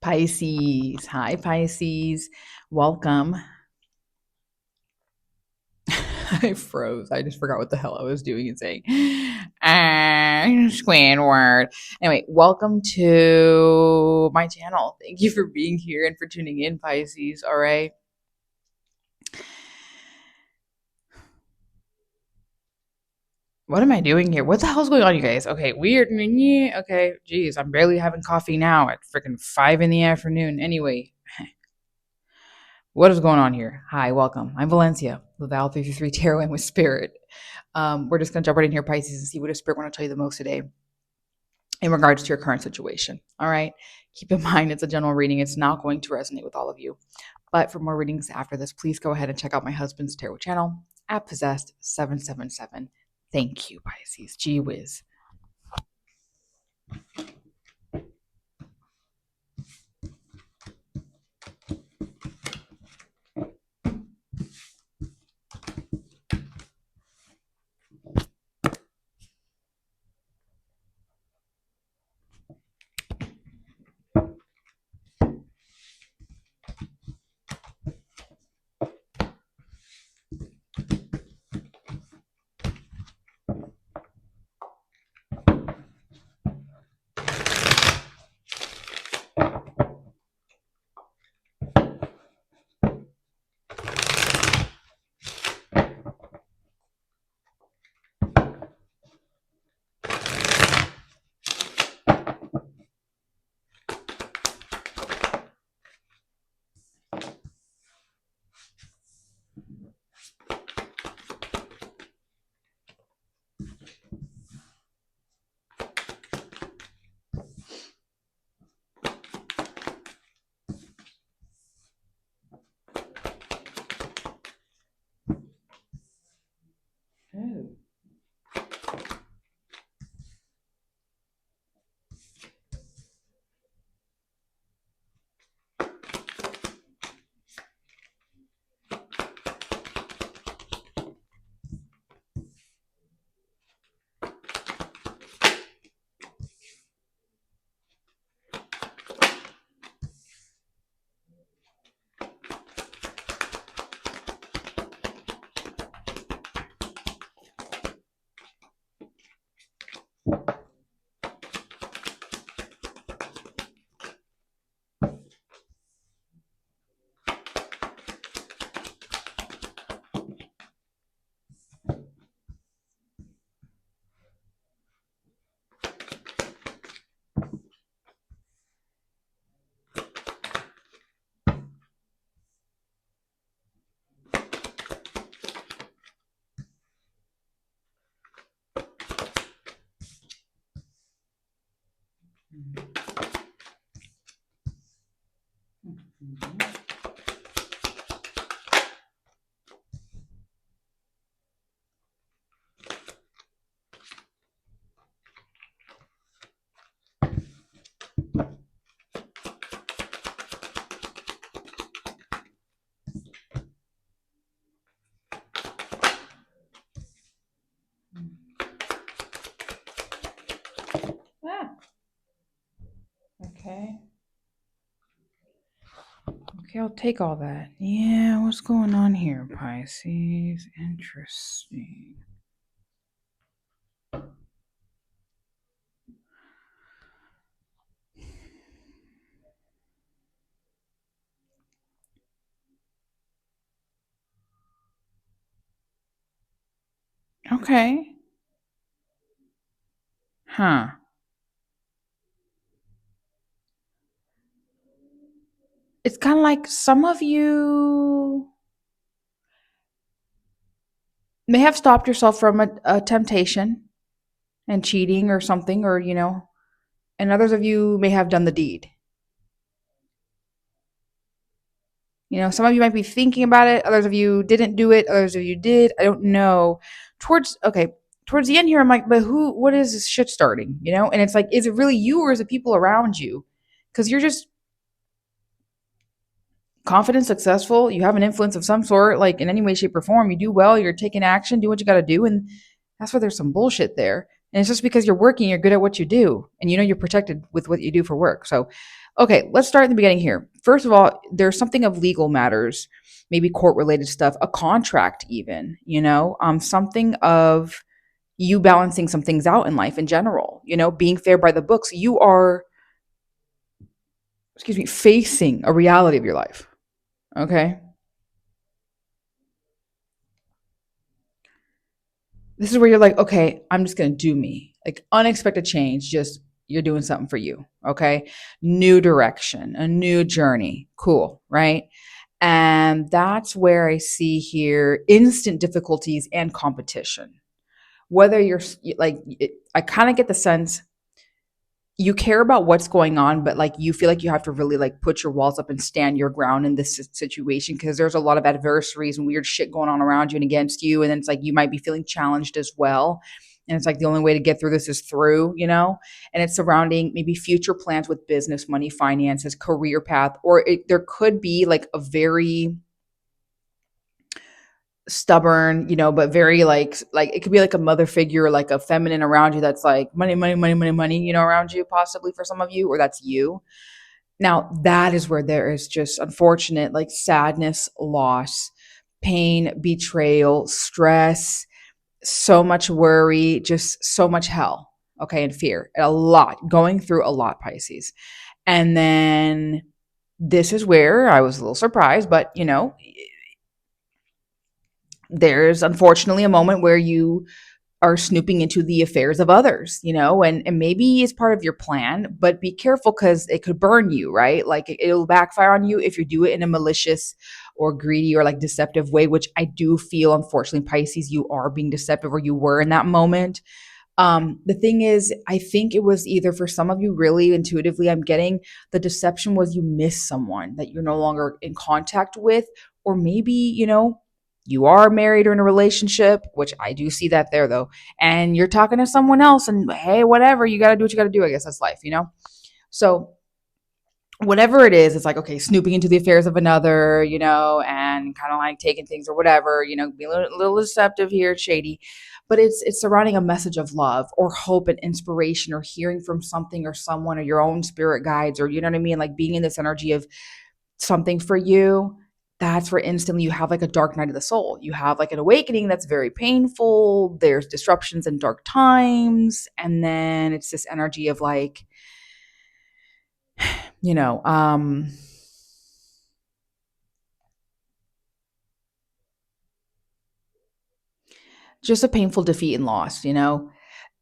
Pisces. Hi, Pisces. Welcome. I froze. I just forgot what the hell I was doing and saying. Squidward. Anyway, welcome to my channel. Thank you for being here and for tuning in, Pisces. All right. What am I doing here? What the hell's going on, you guys? Okay, weird. Okay, geez, I'm barely having coffee now at freaking 5 in the afternoon. Anyway, what is going on here? Hi, welcome. I'm Valencia, the Val 333 Tarot and with Spirit. We're just going to jump right in here, Pisces, and see what does Spirit want to tell you the most today in regards to your current situation. All right. Keep in mind, it's a general reading. It's not going to resonate with all of you. But for more readings after this, please go ahead and check out my husband's tarot channel at Possessed777. Thank you, Pisces. Gee whiz. Okay. Okay, I'll take all that. Yeah, what's going on here, Pisces? Interesting. Okay. Huh. It's kind of like some of you may have stopped yourself from a temptation and cheating or something, or, and others of you may have done the deed. Some of you might be thinking about it, others of you didn't do it, others of you did. I don't know. Towards the end here, I'm like, but what is this shit starting? And it's like, is it really you or is it people around you? Because you're just confident, successful, you have an influence of some sort, like in any way, shape, or form, you do well, you're taking action, do what you got to do. And that's why there's some bullshit there. And it's just because you're working, you're good at what you do, and you're protected with what you do for work. So, okay, let's start in the beginning here. First of all, there's something of legal matters, maybe court related stuff, a contract, even, something of you balancing some things out in life in general, being fair by the books. You are, facing a reality of your life. Okay. This is where you're like, okay, I'm just going to do me. Like unexpected change, just you're doing something for you. Okay. New direction, a new journey. Cool. Right. And that's where I see here instant difficulties and competition. Whether you're like, I kind of get the sense you care about what's going on, but like you feel like you have to really like put your walls up and stand your ground in this situation because there's a lot of adversaries and weird shit going on around you and against you. And then it's like you might be feeling challenged as well. And it's like the only way to get through this is through, and it's surrounding maybe future plans with business, money, finances, career path, or there could be like a very stubborn, but very like it could be like a mother figure, like a feminine around you that's like money, money, money, money, money, around you, possibly for some of you, or that's you. Now, that is where there is just unfortunate like sadness, loss, pain, betrayal, stress, so much worry, just so much hell. Okay, and fear. A lot. Going through a lot, Pisces. And then this is where I was a little surprised, but there's unfortunately a moment where you are snooping into the affairs of others, and maybe it's part of your plan, but be careful because it could burn you, right? Like it'll backfire on you if you do it in a malicious or greedy or like deceptive way, which I do feel, unfortunately, Pisces, you are being deceptive or you were in that moment. The thing is, I think it was either for some of you, really intuitively, I'm getting the deception was you miss someone that you're no longer in contact with, or maybe, you are married or in a relationship, which I do see that there though, and you're talking to someone else, and hey, whatever, you got to do what you got to do. I guess that's life. So whatever it is, it's like, okay, snooping into the affairs of another, and kind of like taking things or whatever, be a little deceptive here, shady, but it's surrounding a message of love or hope and inspiration or hearing from something or someone or your own spirit guides, or you know what I mean, like being in this energy of something for you. That's where instantly you have like a dark night of the soul. You have like an awakening that's very painful. There's disruptions and dark times, and then it's this energy of like, you know, um, just a painful defeat and loss.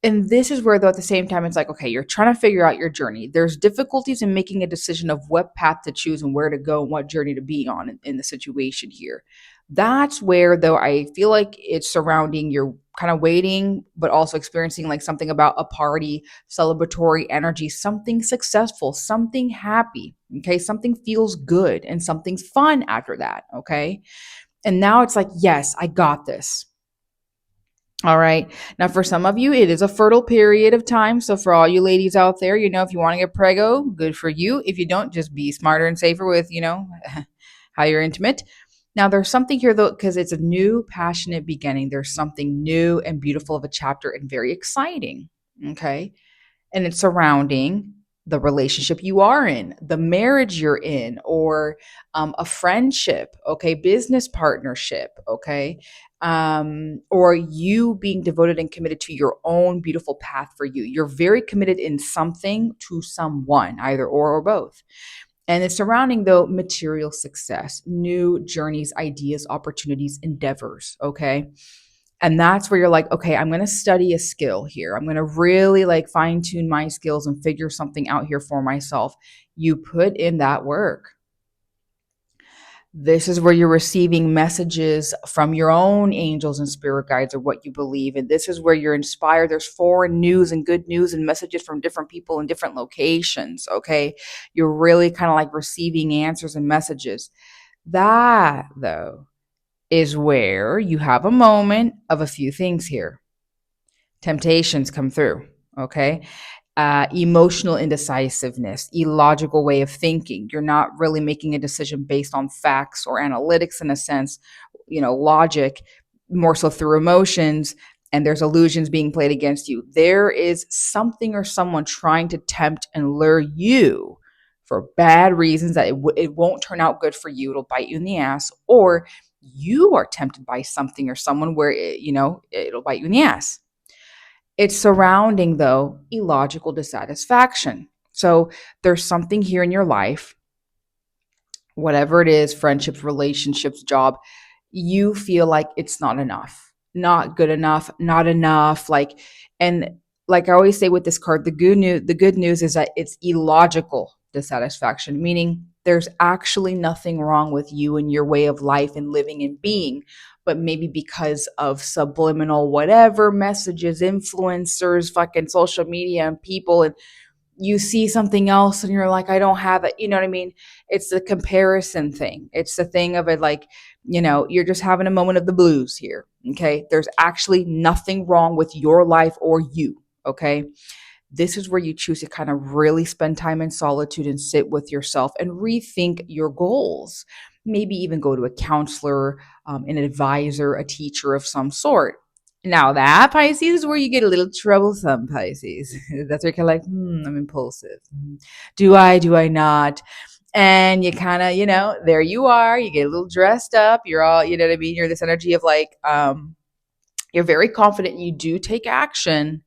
And this is where, though, at the same time, it's like, okay, you're trying to figure out your journey. There's difficulties in making a decision of what path to choose and where to go and what journey to be on in the situation here. That's where, though, I feel like it's surrounding you're kind of waiting, but also experiencing like something about a party, celebratory energy, something successful, something happy. Okay. Something feels good and something's fun after that. Okay. And now it's like, yes, I got this. All right. Now, for some of you, it is a fertile period of time. So, for all you ladies out there, if you want to get prego, good for you. If you don't, just be smarter and safer with, how you're intimate. Now, there's something here, though, because it's a new, passionate beginning. There's something new and beautiful of a chapter and very exciting. Okay. And it's surrounding the relationship you are in, the marriage you're in, or a friendship, okay, business partnership, okay, or you being devoted and committed to your own beautiful path for you. You're very committed in something to someone, either or both. And it's surrounding, though, material success, new journeys, ideas, opportunities, endeavors, okay? And that's where you're like, okay, I'm going to study a skill here. I'm going to really like fine tune my skills and figure something out here for myself. You put in that work. This is where you're receiving messages from your own angels and spirit guides or what you believe. And this is where you're inspired. There's foreign news and good news and messages from different people in different locations. Okay. You're really kind of like receiving answers and messages. That, though, is where you have a moment of a few things here. Temptations come through. Okay. Emotional indecisiveness, illogical way of thinking. You're not really making a decision based on facts or analytics in a sense, logic, more so through emotions, and there's illusions being played against you. There is something or someone trying to tempt and lure you for bad reasons that it won't turn out good for you. It'll bite you in the ass, or you are tempted by something or someone where it'll bite you in the ass. It's surrounding, though, illogical dissatisfaction. So there's something here in your life, whatever it is, friendships, relationships, job, you feel like it's not enough, not good enough, not enough. And like I always say with this card, the good news is that it's illogical dissatisfaction, meaning there's actually nothing wrong with you and your way of life and living and being, but maybe because of subliminal whatever messages, influencers, fucking social media and people, and you see something else and you're like, I don't have it. You know what I mean? It's the comparison thing. It's the thing of it, like, you're just having a moment of the blues here. Okay. There's actually nothing wrong with your life or you. Okay. This is where you choose to kind of really spend time in solitude and sit with yourself and rethink your goals. Maybe even go to a counselor, an advisor, a teacher of some sort. Now that, Pisces, is where you get a little troublesome, Pisces. That's where you're kind of like, I'm impulsive. Do I not? And you kind of, there you are. You get a little dressed up. You're all, you know what I mean? You're this energy of like, you're very confident. You do take action.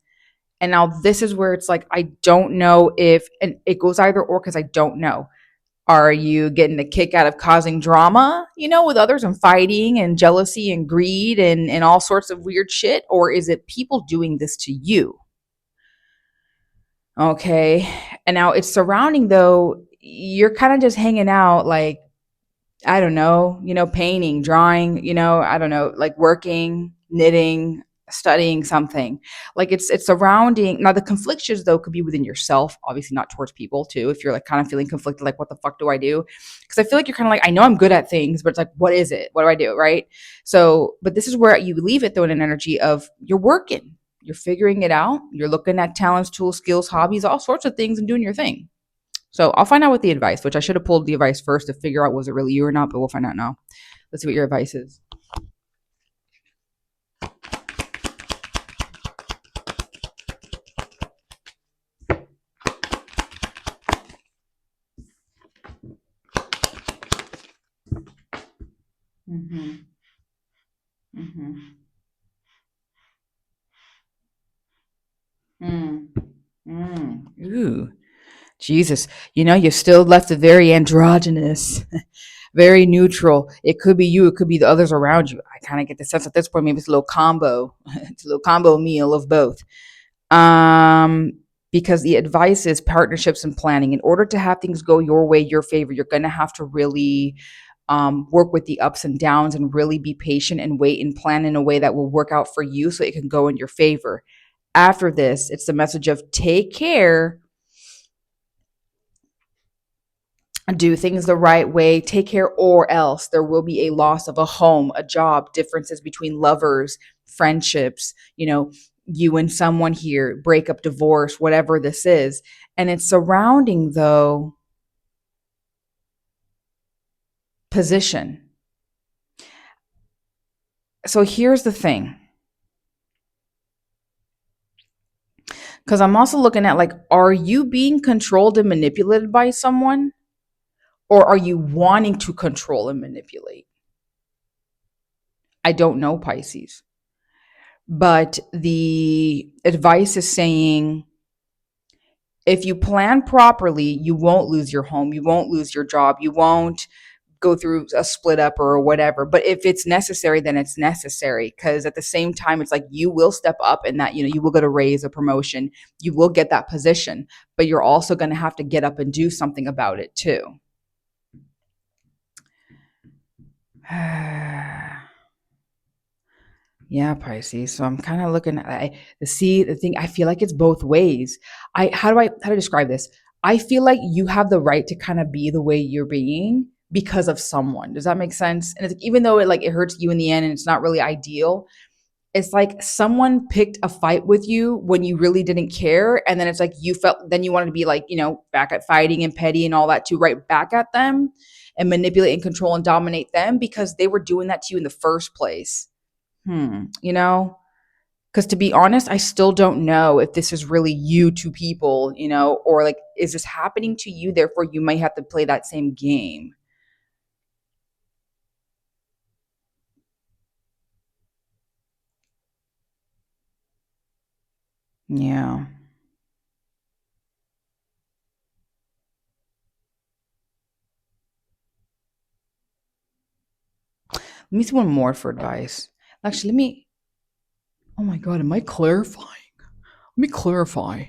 And now this is where it's like, I don't know if, and it goes either or because I don't know. Are you getting a kick out of causing drama, with others and fighting and jealousy and greed and all sorts of weird shit? Or is it people doing this to you? Okay. And now it's surrounding, though, you're kind of just hanging out like, I don't know, painting, drawing, I don't know, like working, knitting, studying something. Like it's surrounding. Now the conflictions, though, could be within yourself, obviously not towards people too. If you're like kind of feeling conflicted, like what the fuck do I do? Because I feel like you're kind of like, I know I'm good at things, but it's like, what is it? What do I do? Right. So, but this is where you leave it, though, in an energy of you're working, you're figuring it out, you're looking at talents, tools, skills, hobbies, all sorts of things and doing your thing. So I'll find out what the advice, which I should have pulled the advice first to figure out was it really you or not, but we'll find out now. Let's see what your advice is. Mm-hmm. Mm-hmm. Mm. Mm. Ooh, Jesus. You still left it very androgynous, very neutral. It could be you, it could be the others around you. I kind of get the sense at this point, maybe it's a little combo. It's a little combo meal of both. Um, because the advice is partnerships and planning. In order to have things go your way, your favor, you're going to have to really work with the ups and downs and really be patient and wait and plan in a way that will work out for you so it can go in your favor. After this, it's the message of take care, do things the right way, take care, or else there will be a loss of a home, a job, differences between lovers, friendships, you and someone here, breakup, divorce, whatever this is. And it's surrounding, though, position. So here's the thing. Because I'm also looking at like, are you being controlled and manipulated by someone? Or are you wanting to control and manipulate? I don't know, Pisces. But the advice is saying if you plan properly, you won't lose your home, you won't lose your job, you won't go through a split up or whatever. But if it's necessary, then it's necessary. Because at the same time, it's like you will step up and that, you will get a raise, a promotion, you will get that position, but you're also going to have to get up and do something about it too. Yeah, Pisces. So I'm kind of looking at the thing. I feel like it's both ways. How to describe this? I feel like you have the right to kind of be the way you're being because of someone. Does that make sense? And it's like, even though it hurts you in the end and it's not really ideal, it's like someone picked a fight with you when you really didn't care, and then it's like you felt then you wanted to be like back at fighting and petty and all that too, right back at them and manipulate and control and dominate them because they were doing that to you in the first place. You know, because to be honest, I still don't know if this is really you to people, or like, is this happening to you? Therefore, you might have to play that same game. Yeah. Let me see one more for advice. Actually, oh my God, am I clarifying? Let me clarify.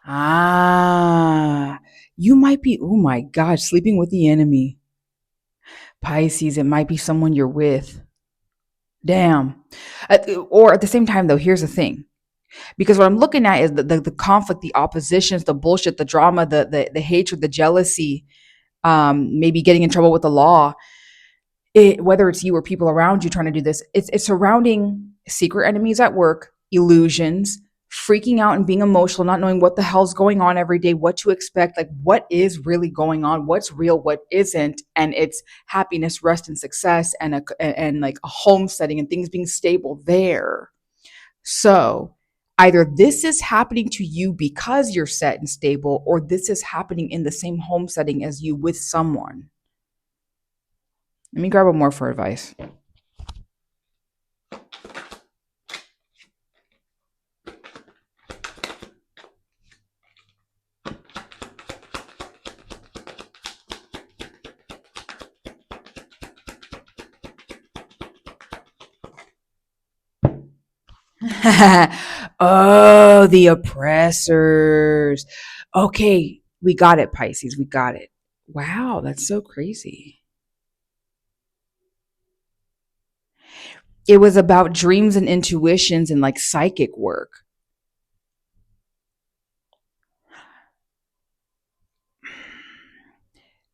Ah, you might be, oh my God, sleeping with the enemy. Pisces, it might be someone you're with. Damn. Or at the same time, though, here's the thing. Because what I'm looking at is the conflict, the oppositions, the bullshit, the drama, the hatred, the jealousy, maybe getting in trouble with the law. Whether it's you or people around you trying to do this, it's surrounding secret enemies at work, illusions, freaking out and being emotional, not knowing what the hell's going on every day, what to expect, like what is really going on, what's real, what isn't, and it's happiness, rest, and success, and like a home setting and things being stable there. So either this is happening to you because you're set and stable, or this is happening in the same home setting as you with someone. Let me grab one more for advice. Oh, the oppressors. Okay, we got it, Pisces. We got it. Wow, that's so crazy. It was about dreams and intuitions and like psychic work.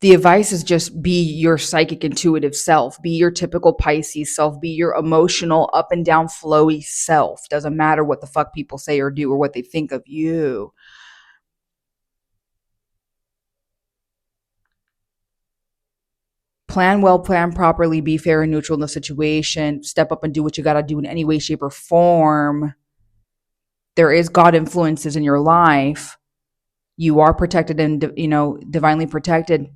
The advice is just be your psychic intuitive self, be your typical Pisces self, be your emotional up and down flowy self. Doesn't matter what the fuck people say or do or what they think of you. Plan well, plan properly, be fair and neutral in the situation, step up and do what you got to do in any way, shape, or form. There is God influences in your life. You are protected and, divinely protected.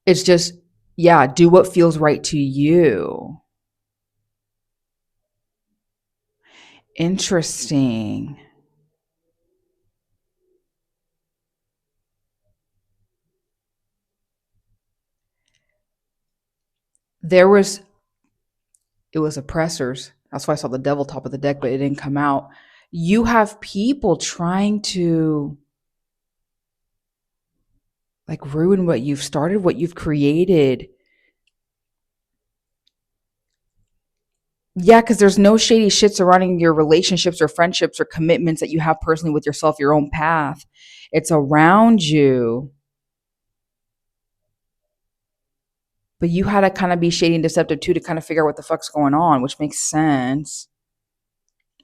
It's just, yeah, do what feels right to you. Interesting. There was, it was oppressors. That's why I saw the devil top of the deck, but it didn't come out. You have people trying to like ruin what you've started, what you've created. Yeah, because there's no shady shit surrounding your relationships or friendships or commitments that you have personally with yourself, your own path. It's around you. But you had to kind of be shady and deceptive too to kind of figure out what the fuck's going on, which makes sense.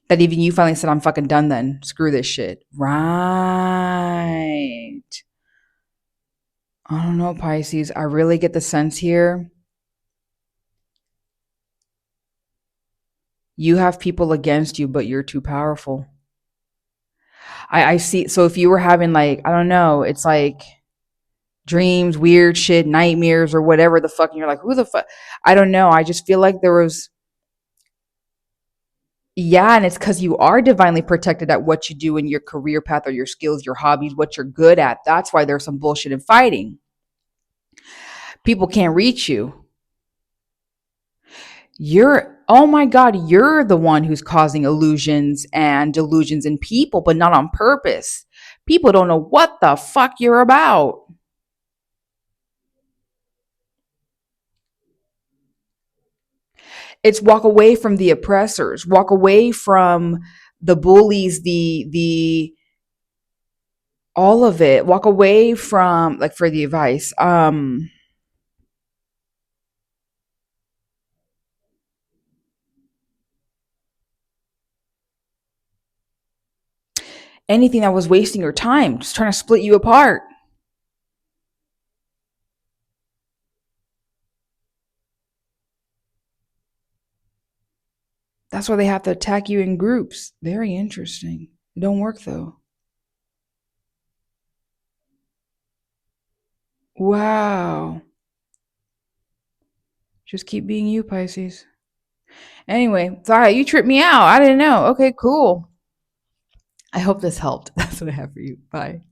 That even you finally said, I'm fucking done then. Screw this shit. Right. I don't know, Pisces. I really get the sense here. You have people against you, but you're too powerful. I see. So if you were having like, I don't know, it's like dreams, weird shit, nightmares, or whatever the fuck, and you're like, who the fuck? I don't know. I just feel like there was, yeah, and it's because you are divinely protected at what you do in your career path or your skills, your hobbies, what you're good at. That's why there's some bullshit in fighting. People can't reach you. Oh my God, you're the one who's causing illusions and delusions in people, but not on purpose. People don't know what the fuck you're about. It's walk away from the oppressors, walk away from the bullies, the all of it. Walk away from, like, for the advice. Anything that was wasting your time, just trying to split you apart. That's why they have to attack you in groups. Very interesting. It don't work though. Wow. Just keep being you, Pisces. Anyway, sorry, you tripped me out. I didn't know. Okay, cool. I hope this helped. That's what I have for you. Bye.